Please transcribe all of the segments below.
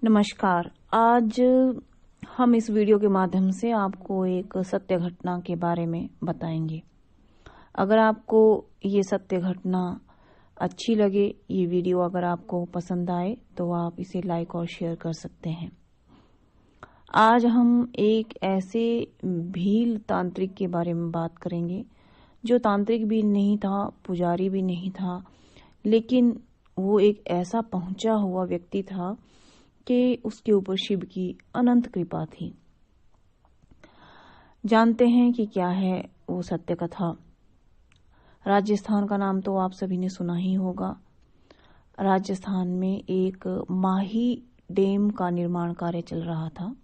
नमस्कार। आज हम इस वीडियो के माध्यम से आपको एक सत्य घटना के बारे में बताएंगे। अगर आपको ये सत्य घटना अच्छी लगे, ये वीडियो अगर आपको पसंद आए तो आप इसे लाइक और शेयर कर सकते हैं। आज हम एक ऐसे भील तांत्रिक के बारे में बात करेंगे जो तांत्रिक भी नहीं था, पुजारी भी नहीं था, लेकिन वो एक ऐसा पहुंचा हुआ व्यक्ति था कि उसके ऊपर शिव की अनंत कृपा थी। जानते हैं कि क्या है वो सत्य कथा। राजस्थान का नाम तो आप सभी ने सुना ही होगा। राजस्थान में एक माही डैम का निर्माण कार्य चल रहा था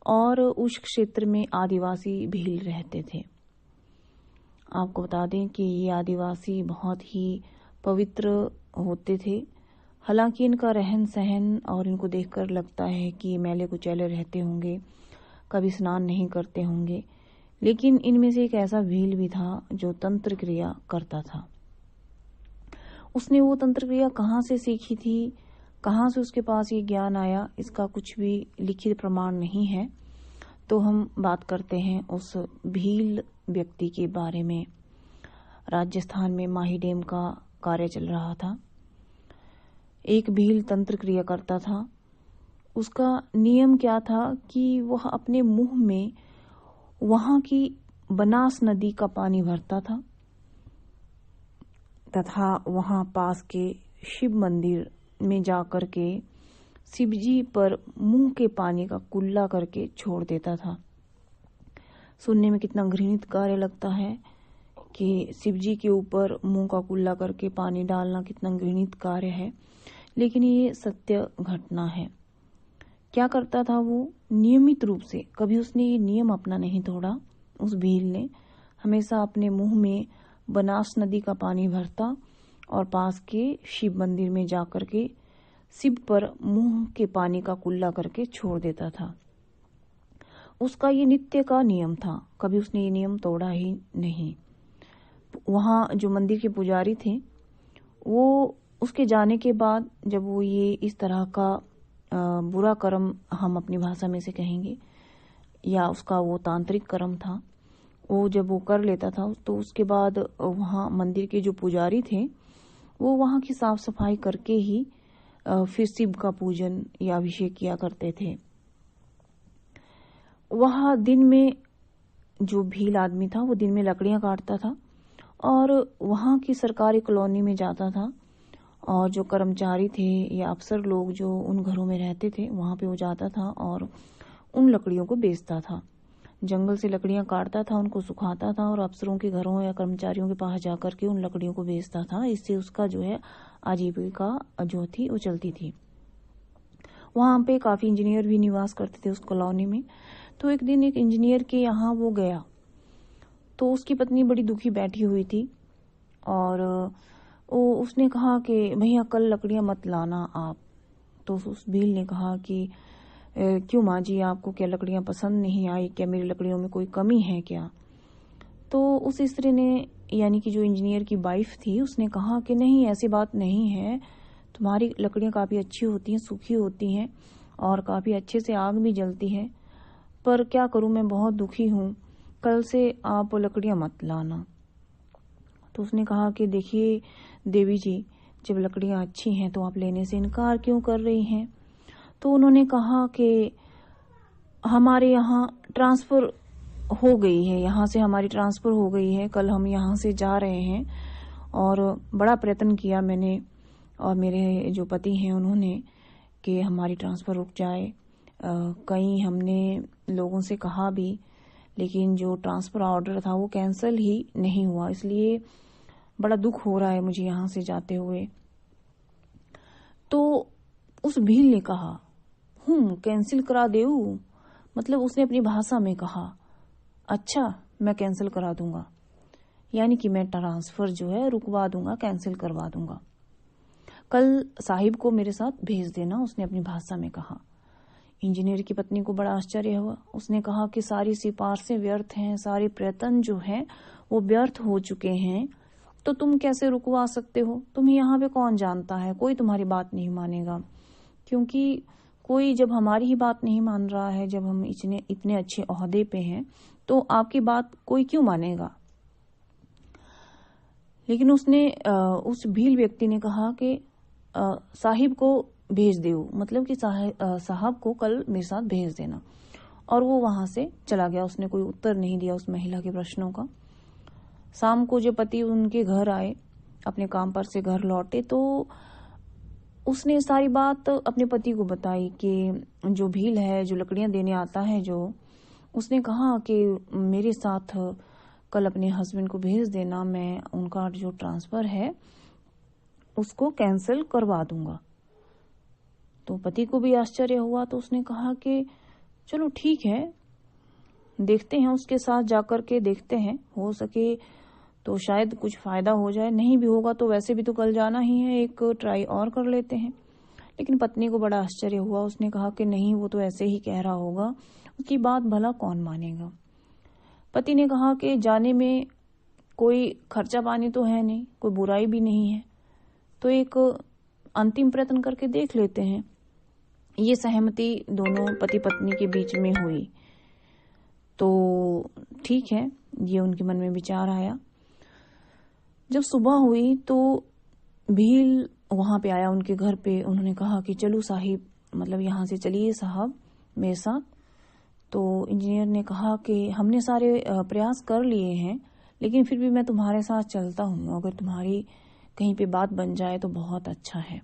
और उस क्षेत्र में आदिवासी भील रहते थे। आपको बता दें कि ये आदिवासी बहुत ही पवित्र होते थे। हालांकि इनका रहन सहन और इनको देखकर लगता है कि मैले कुचैले रहते होंगे, कभी स्नान नहीं करते होंगे, लेकिन इनमें से एक ऐसा भील भी था जो तंत्र क्रिया करता था। उसने वो तंत्र क्रिया कहाँ से सीखी थी, कहाँ से उसके पास ये ज्ञान आया, इसका कुछ भी लिखित प्रमाण नहीं है। तो हम बात करते हैं उस भील व्यक्ति के बारे में। राजस्थान में माही डैम का कार्य चल रहा था। एक भील तंत्र क्रिया करता था। उसका नियम क्या था कि वह अपने मुंह में वहां की बनास नदी का पानी भरता था तथा वहां पास के शिव मंदिर में जाकर के शिवजी पर मुंह के पानी का कुल्ला करके छोड़ देता था। सुनने में कितना घृणित कार्य लगता है कि शिवजी के ऊपर मुंह का कुल्ला करके पानी डालना कितना घृणित कार्य है, लेकिन ये सत्य घटना है। क्या करता था वो? नियमित रूप से, कभी उसने ये नियम अपना नहीं तोड़ा। उस भील ने हमेशा अपने मुंह में बनास नदी का पानी भरता और पास के शिव मंदिर में जाकर के शिव पर मुंह के पानी का कुल्ला करके छोड़ देता था। उसका ये नित्य का नियम था, कभी उसने ये नियम तोड़ा ही नहीं। वहां जो मंदिर के पुजारी थे, वो उसके जाने के बाद जब वो ये इस तरह का बुरा कर्म, हम अपनी भाषा में से कहेंगे, या उसका वो तांत्रिक कर्म था, वो जब वो कर लेता था तो उसके बाद वहाँ मंदिर के जो पुजारी थे वो वहाँ की साफ सफाई करके ही फिर शिव का पूजन या अभिषेक किया करते थे। वह दिन में जो भील आदमी था वो दिन में लकड़ियां काटता था और वहाँ की सरकारी कॉलोनी में जाता था और जो कर्मचारी थे या अफसर लोग जो उन घरों में रहते थे वहां पे वो जाता था और उन लकड़ियों को बेचता था। जंगल से लकड़ियां काटता था, उनको सुखाता था और अफसरों के घरों या कर्मचारियों के पास जाकर के उन लकड़ियों को बेचता था। इससे उसका जो है आजीविका जो थी वो चलती थी। वहां पे काफी इंजीनियर भी निवास करते थे उस कॉलोनी में। तो एक दिन एक इंजीनियर के यहाँ वो गया तो उसकी पत्नी बड़ी दुखी बैठी हुई थी और उसने कहा कि भैया कल लकड़ियां मत लाना आप। तो उस भील ने कहा कि क्यों माँ जी, आपको क्या लकड़ियां पसंद नहीं आई क्या? मेरी लकड़ियों में कोई कमी है क्या? तो उस स्त्री ने, यानी कि जो इंजीनियर की वाइफ थी, उसने कहा कि नहीं, ऐसी बात नहीं है, तुम्हारी लकड़ियां काफी अच्छी होती हैं, सूखी होती हैं और काफी अच्छे से आग भी जलती है, पर क्या करूं, मैं बहुत दुखी हूं, कल से आप लकड़ियां मत लाना। तो उसने कहा कि देखिए देवी जी, जब लकड़ियां अच्छी हैं तो आप लेने से इनकार क्यों कर रही हैं? तो उन्होंने कहा कि हमारे यहाँ ट्रांसफर हो गई है, यहाँ से हमारी ट्रांसफर हो गई है, कल हम यहाँ से जा रहे हैं और बड़ा प्रयत्न किया मैंने और मेरे जो पति हैं उन्होंने कि हमारी ट्रांसफर रुक जाए। कई हमने लोगों से कहा भी, लेकिन जो ट्रांसफर ऑर्डर था वो कैंसिल ही नहीं हुआ, इसलिए बड़ा दुख हो रहा है मुझे यहाँ से जाते हुए। तो उस भील ने कहा, कैंसिल करा देऊ? मतलब उसने अपनी भाषा में कहा, अच्छा मैं कैंसिल करा दूंगा, यानी कि मैं ट्रांसफर जो है रुकवा दूंगा, कैंसिल करवा दूंगा, कल साहिब को मेरे साथ भेज देना, उसने अपनी भाषा में कहा। इंजीनियर की पत्नी को बड़ा आश्चर्य हुआ। उसने कहा कि सारी सिफारिशें व्यर्थ हैं, सारे प्रयत्न जो हैं वो व्यर्थ हो चुके हैं, तो तुम कैसे रुकवा सकते हो? तुम्हें यहाँ पे कौन जानता है, कोई तुम्हारी बात नहीं मानेगा, क्योंकि कोई जब हमारी ही बात नहीं मान रहा है, जब हम इतने अच्छे ओहदे पे हैं, तो आपकी बात कोई क्यों मानेगा। लेकिन उस भील व्यक्ति ने कहा कि साहिब को भेज दो, मतलब कि साहब को कल मेरे साथ भेज देना। और वो वहां से चला गया। उसने कोई उत्तर नहीं दिया उस महिला के प्रश्नों का। शाम को जब पति उनके घर आए, अपने काम पर से घर लौटे, तो उसने सारी बात अपने पति को बताई कि जो भील है, जो लकड़ियां देने आता है, जो उसने कहा कि मेरे साथ कल अपने हस्बैंड को भेज देना, मैं उनका जो ट्रांसफर है उसको कैंसिल करवा दूंगा। तो पति को भी आश्चर्य हुआ। तो उसने कहा कि चलो ठीक है, देखते हैं, उसके साथ जाकर के देखते हैं, हो सके तो शायद कुछ फायदा हो जाए, नहीं भी होगा तो वैसे भी तो कल जाना ही है, एक ट्राई और कर लेते हैं। लेकिन पत्नी को बड़ा आश्चर्य हुआ। उसने कहा कि नहीं, वो तो ऐसे ही कह रहा होगा, उसकी बात भला कौन मानेगा। पति ने कहा कि जाने में कोई खर्चा पानी तो है नहीं, कोई बुराई भी नहीं है, तो एक अंतिम प्रयत्न करके देख लेते हैं। ये सहमति दोनों पति पत्नी के बीच में हुई। तो ठीक है, ये उनके मन में विचार आया। जब सुबह हुई तो भील वहां पे आया उनके घर पे। उन्होंने कहा कि चलो साहिब, मतलब यहाँ से चलिए साहब मेरे साथ। तो इंजीनियर ने कहा कि हमने सारे प्रयास कर लिए हैं, लेकिन फिर भी मैं तुम्हारे साथ चलता हूँ, अगर तुम्हारी कहीं पे बात बन जाए तो बहुत अच्छा है।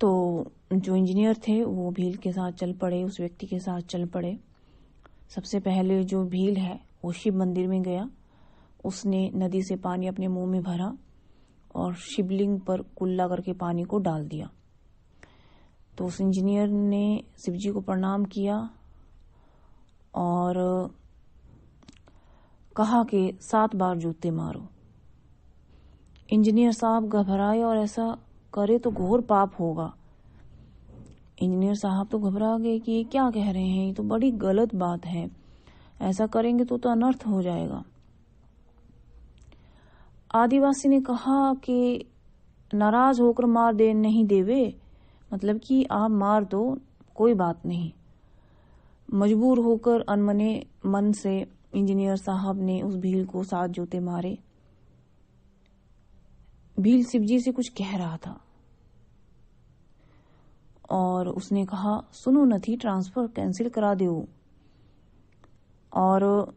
तो जो इंजीनियर थे वो भील के साथ चल पड़े, उस व्यक्ति के साथ चल पड़े। सबसे पहले जो भील है वो शिव मंदिर में गया। उसने नदी से पानी अपने मुंह में भरा और शिवलिंग पर कुल्ला करके पानी को डाल दिया। तो उस इंजीनियर ने शिवजी को प्रणाम किया और कहा कि 7 बार जूते मारो। इंजीनियर साहब घबराए और ऐसा करे तो घोर पाप होगा। इंजीनियर साहब तो घबरा गए कि ये क्या कह रहे हैं, ये तो बड़ी गलत बात है, ऐसा करेंगे तो अनर्थ हो जाएगा। आदिवासी ने कहा कि नाराज होकर मार दे नहीं देवे, मतलब कि आप मार दो, कोई बात नहीं। मजबूर होकर अनमने मन से इंजीनियर साहब ने उस भील को 7 जूते मारे। भील शिवजी से कुछ कह रहा था और उसने कहा, सुनो नथी, ट्रांसफर कैंसिल करा दो। और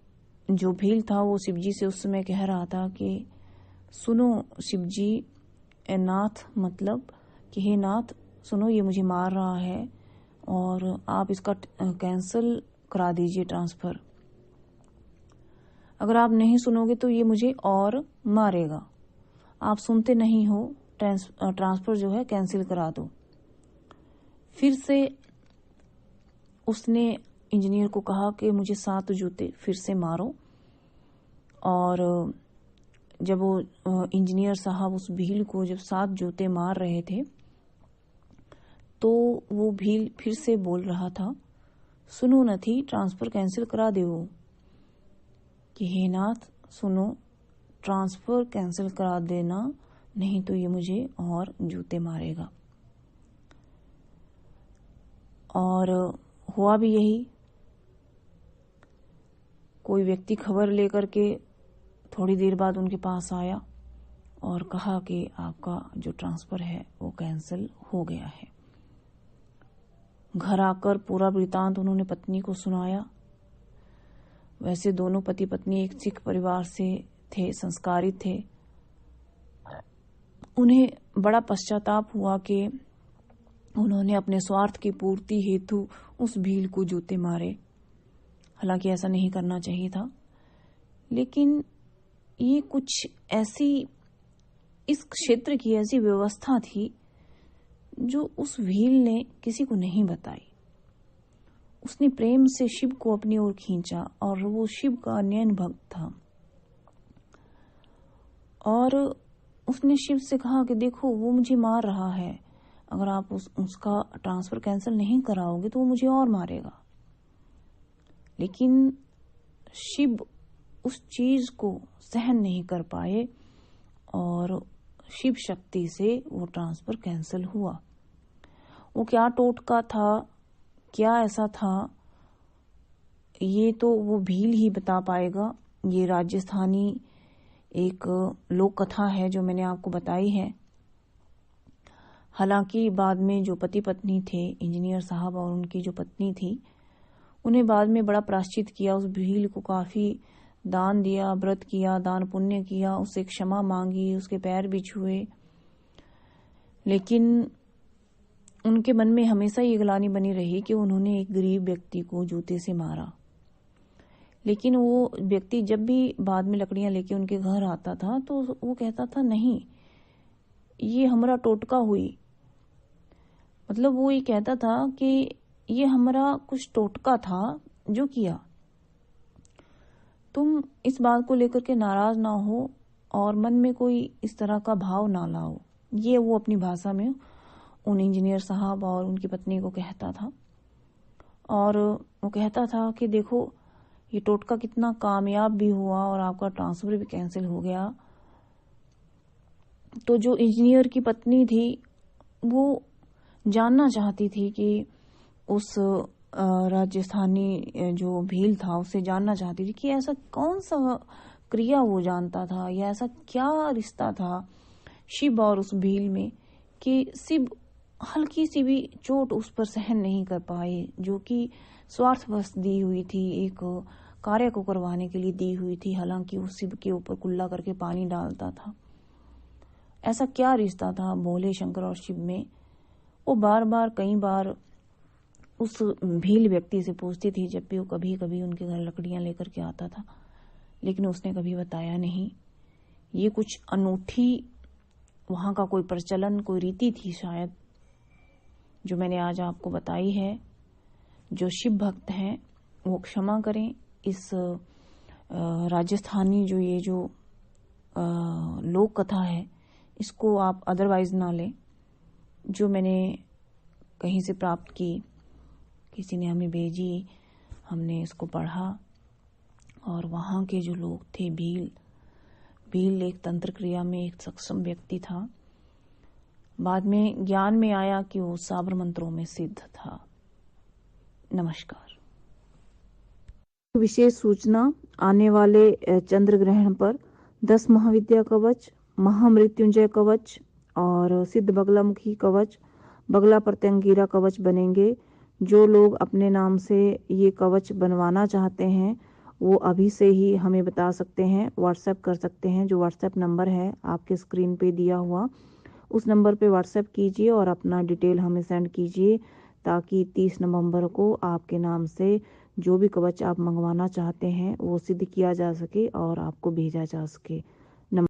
जो भील था वो शिवजी से उस समय कह रहा था कि सुनो शिवजी, नाथ, मतलब कि हे नाथ सुनो, ये मुझे मार रहा है और आप इसका कैंसिल करा दीजिए ट्रांसफर। अगर आप नहीं सुनोगे तो ये मुझे और मारेगा। आप सुनते नहीं हो, ट्रांसफर जो है कैंसिल करा दो। फिर से उसने इंजीनियर को कहा कि मुझे 7 जूते फिर से मारो। और जब वो इंजीनियर साहब उस भील को जब 7 जूते मार रहे थे तो वो भील फिर से बोल रहा था, सुनो नथी, ट्रांसफर कैंसिल करा दो। कि हे नाथ सुनो, ट्रांसफर कैंसिल करा देना, नहीं तो ये मुझे और जूते मारेगा। और हुआ भी यही। कोई व्यक्ति खबर लेकर के थोड़ी देर बाद उनके पास आया और कहा कि आपका जो ट्रांसफर है वो कैंसिल हो गया है। घर आकर पूरा वृतांत उन्होंने पत्नी को सुनाया। वैसे दोनों पति पत्नी एक सिख परिवार से थे, संस्कारित थे। उन्हें बड़ा पश्चाताप हुआ कि उन्होंने अपने स्वार्थ की पूर्ति हेतु उस भील को जूते मारे। हालांकि ऐसा नहीं करना चाहिए था, लेकिन ये कुछ ऐसी, इस क्षेत्र की ऐसी व्यवस्था थी जो उस भील ने किसी को नहीं बताई। उसने प्रेम से शिव को अपनी ओर खींचा और वो शिव का नयन भक्त था। और उसने शिव से कहा कि देखो वो मुझे मार रहा है, अगर आप उसका ट्रांसफर कैंसिल नहीं कराओगे तो वो मुझे और मारेगा। लेकिन शिव उस चीज को सहन नहीं कर पाए और शिव शक्ति से वो ट्रांसफर कैंसिल हुआ। वो क्या टोटका था, क्या ऐसा था, ये तो वो भील ही बता पाएगा। ये राजस्थानी एक लोक कथा है जो मैंने आपको बताई है। हालांकि बाद में जो पति पत्नी थे, इंजीनियर साहब और उनकी जो पत्नी थी, उन्हें बाद में बड़ा प्रायश्चित किया, उस भील को काफी दान दिया, व्रत किया, दान पुण्य किया, उससे क्षमा मांगी, उसके पैर भी छुए। लेकिन उनके मन में हमेशा ये ग्लानि बनी रही कि उन्होंने एक गरीब व्यक्ति को जूते से मारा। लेकिन वो व्यक्ति जब भी बाद में लकड़ियां लेके उनके घर आता था तो वो कहता था, नहीं, ये हमारा टोटका हुई। मतलब वो ये कहता था कि ये हमारा कुछ टोटका था जो किया, तुम इस बात को लेकर के नाराज ना हो और मन में कोई इस तरह का भाव ना लाओ। ये वो अपनी भाषा में उन इंजीनियर साहब और उनकी पत्नी को कहता था। और वो कहता था कि देखो, ये टोटका कितना कामयाब भी हुआ और आपका ट्रांसफर भी कैंसिल हो गया। तो जो इंजीनियर की पत्नी थी वो जानना चाहती थी कि उस राजस्थानी जो भील था उससे जानना चाहती थी कि ऐसा कौन सा क्रिया वो जानता था या ऐसा क्या रिश्ता था शिव और उस भील में कि शिव हल्की सी भी चोट उस पर सहन नहीं कर पाए, जो कि स्वार्थवश दी हुई थी, एक कार्य को करवाने के लिए दी हुई थी। हालांकि वो शिव के ऊपर कुल्ला करके पानी डालता था। ऐसा क्या रिश्ता था भोले शंकर और शिव में? वो बार बार कई बार उस भील व्यक्ति से पूछती थी जब भी वो कभी कभी उनके घर लकड़ियां लेकर के आता था, लेकिन उसने कभी बताया नहीं। ये कुछ अनूठी वहां का कोई प्रचलन, कोई रीति थी शायद, जो मैंने आज आपको बताई है। जो शिव भक्त हैं वो क्षमा करें, इस राजस्थानी जो ये जो लोक कथा है इसको आप अदरवाइज ना लें। जो मैंने कहीं से प्राप्त की, किसी ने हमें भेजी, हमने इसको पढ़ा और वहाँ के जो लोग थे भील एक तंत्र क्रिया में एक सक्षम व्यक्ति था। बाद में ज्ञान में आया कि वो साबर मंत्रों में सिद्ध था। नमस्कार। विशेष सूचना, आने वाले चंद्र ग्रहण पर 10 महाविद्या कवच, महामृत्युंजय कवच और सिद्ध बगलामुखी कवच, बगला प्रत्यंगिरा कवच बनेंगे। जो लोग अपने नाम से ये कवच बनवाना चाहते हैं वो अभी से ही हमें बता सकते हैं, व्हाट्सएप कर सकते हैं। जो व्हाट्सएप नंबर है आपके स्क्रीन पे दिया हुआ, उस नंबर पे व्हाट्सएप कीजिए और अपना डिटेल हमें सेंड कीजिए, ताकि 30 नवंबर को आपके नाम से जो भी कवच आप मंगवाना चाहते हैं वो सिद्ध किया जा सके और आपको भेजा जा सके।